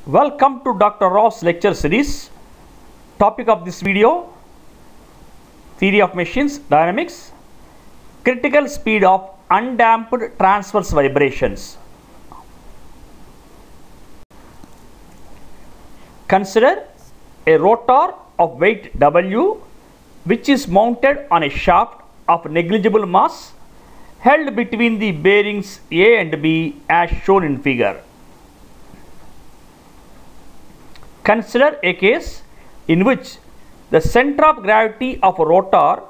Welcome to Dr. Rao's lecture series. Topic of this video: Theory of Machines Dynamics, Critical Speed of Undamped Transverse Vibrations. Consider a rotor of weight W which is mounted on a shaft of negligible mass held between the bearings A and B as shown in figure. Consider a case in which the center of gravity of a rotor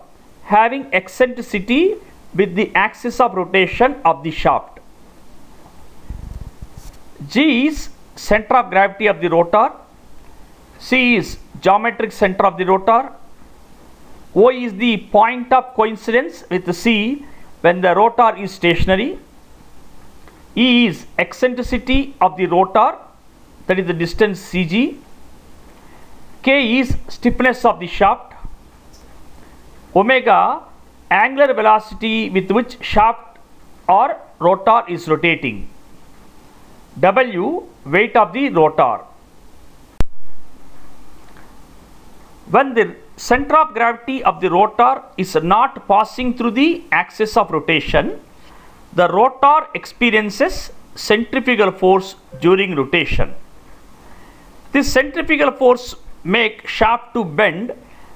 having eccentricity with the axis of rotation of the shaft. G is center of gravity of the rotor, C is geometric center of the rotor, O is the point of coincidence with C when the rotor is stationary, E is eccentricity of the rotor, that is the distance CG, K is stiffness of the shaft, omega angular velocity with which shaft or rotor is rotating, W weight of the rotor. When the center of gravity of the rotor is not passing through the axis of rotation, the rotor experiences centrifugal force during rotation. This centrifugal force make shaft to bend,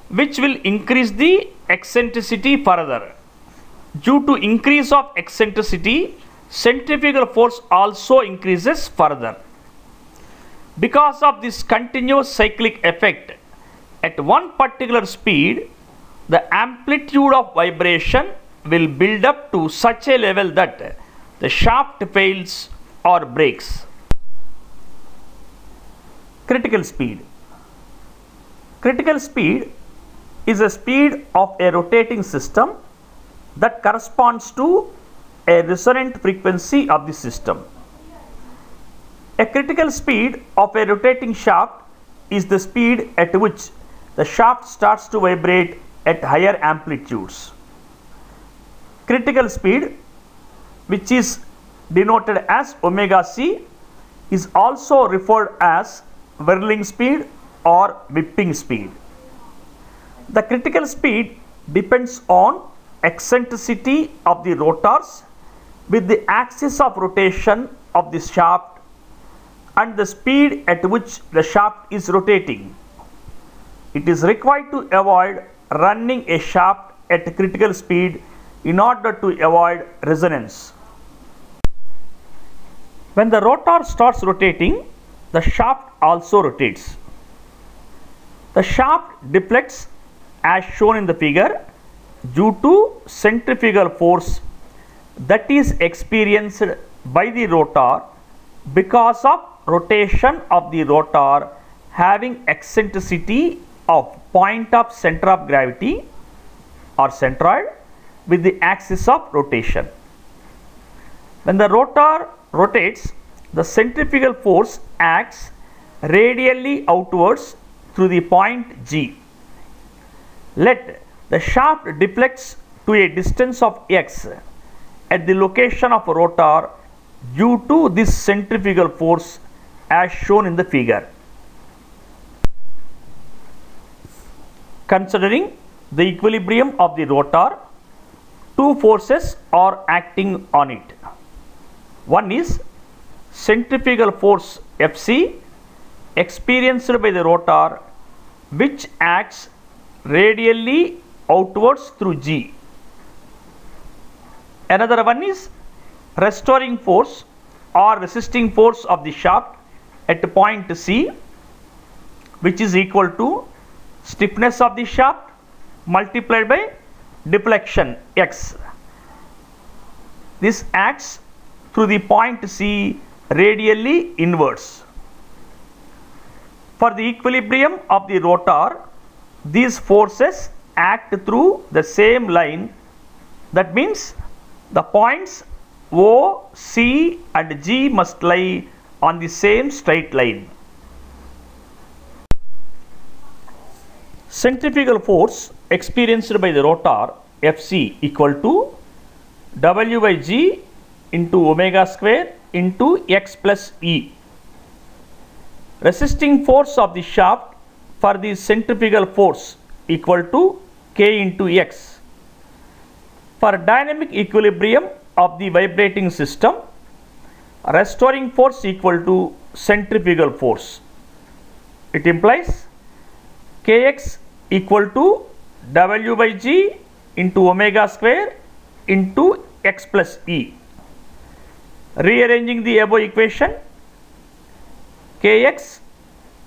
which will increase the eccentricity further. Due to increase of eccentricity, centrifugal force also increases further. Because of this continuous cyclic effect, at one particular speed, the amplitude of vibration will build up to such a level that the shaft fails or breaks. Critical speed. Critical speed is a speed of a rotating system that corresponds to a resonant frequency of the system. A critical speed of a rotating shaft is the speed at which the shaft starts to vibrate at higher amplitudes. Critical speed, which is denoted as omega c, is also referred as whirling speed or whipping speed. The critical speed depends on eccentricity of the rotors with the axis of rotation of the shaft and the speed at which the shaft is rotating. It is required to avoid running a shaft at critical speed in order to avoid resonance. When the rotor starts rotating, the shaft also rotates. The shaft deflects as shown in the figure due to centrifugal force that is experienced by the rotor because of rotation of the rotor having eccentricity of point of center of gravity or centroid with the axis of rotation. When the rotor rotates, the centrifugal force acts radially outwards through the point G. Let the shaft deflects to a distance of x at the location of a rotor due to this centrifugal force as shown in the figure. Considering the equilibrium of the rotor, two forces are acting on it. One is centrifugal force Fc experienced by the rotor, which acts radially outwards through G. Another one is restoring force or resisting force of the shaft at point C, which is equal to stiffness of the shaft multiplied by deflection x. This acts through the point C radially inwards. For the equilibrium of the rotor, these forces act through the same line. That means the points O, C and G must lie on the same straight line. Centrifugal force experienced by the rotor Fc equal to W by G into omega square into x plus E. resisting force of the shaft for the centrifugal force equal to K into X. For dynamic equilibrium of the vibrating system, restoring force equal to centrifugal force. It implies Kx equal to W by G into omega square into X plus E. Rearranging the above equation, Kx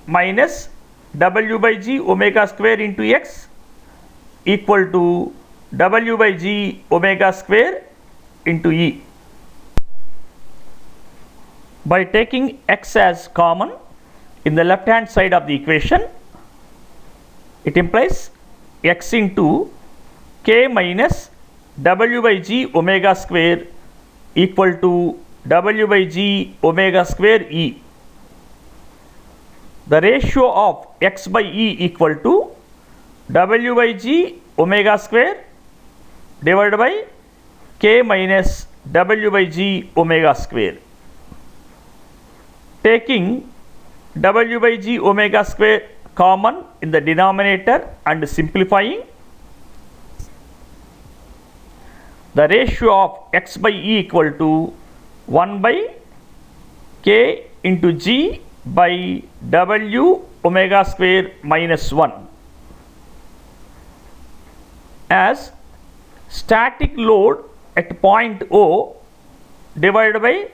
minus W by G omega square into X equal to W by G omega square into E. By taking X as common in the left hand side of the equation, it implies X into K minus W by G omega square equal to W by G omega square E. The ratio of X by E equal to W by G omega square divided by K minus W by G omega square. Taking W by G omega square common in the denominator and simplifying, the ratio of X by E equal to 1 by K into G by W omega square minus 1, as static load at point O divided by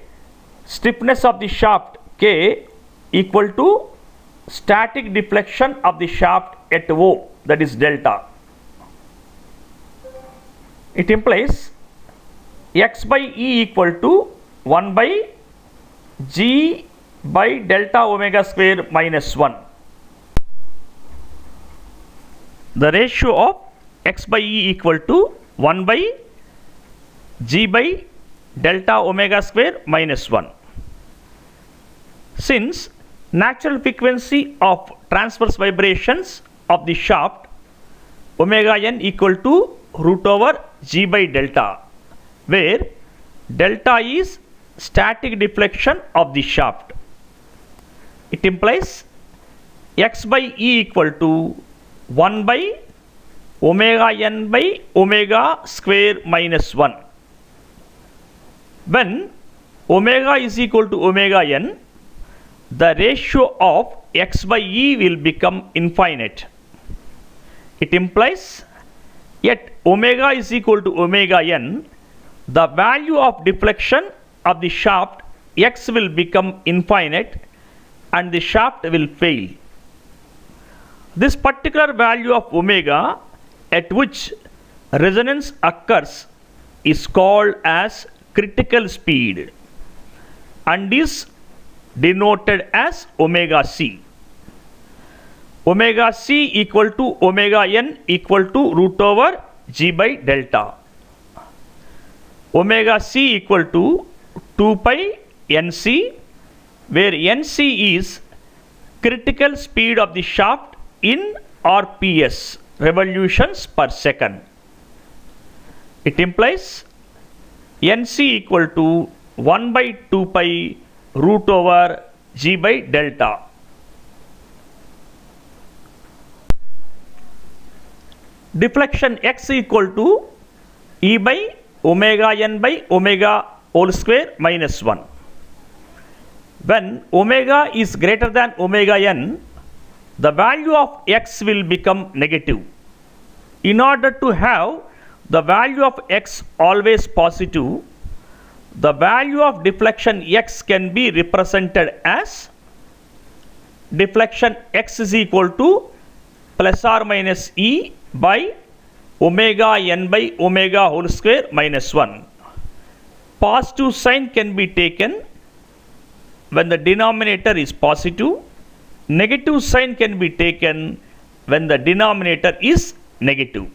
stiffness of the shaft K equal to static deflection of the shaft at O, that is delta. It implies X by E equal to 1 by G by delta omega square minus 1. The ratio of X by E equal to 1 by G by delta omega square minus 1. Since natural frequency of transverse vibrations of the shaft omega n equal to root over G by delta, where delta is static deflection of the shaft, it implies X by E equal to 1 by omega n by omega square minus 1. When omega is equal to omega n, the ratio of X by E will become infinite. It implies at omega is equal to omega n, the value of deflection of the shaft X will become infinite and the shaft will fail. This particular value of omega at which resonance occurs is called as critical speed and is denoted as omega c. Omega c equal to omega n equal to root over G by delta. Omega c equal to 2 pi nc, where nc is critical speed of the shaft in RPS, revolutions per second. It implies nc equal to 1 by 2 pi root over G by delta. Deflection X equal to E by omega n by omega whole square minus 1. When omega is greater than omega n, the value of X will become negative. In order to have the value of X always positive, the value of deflection X can be represented as deflection X is equal to plus or minus E by omega n by omega whole square minus 1. Positive sign can be taken when the denominator is positive. Negative sign can be taken when the denominator is negative.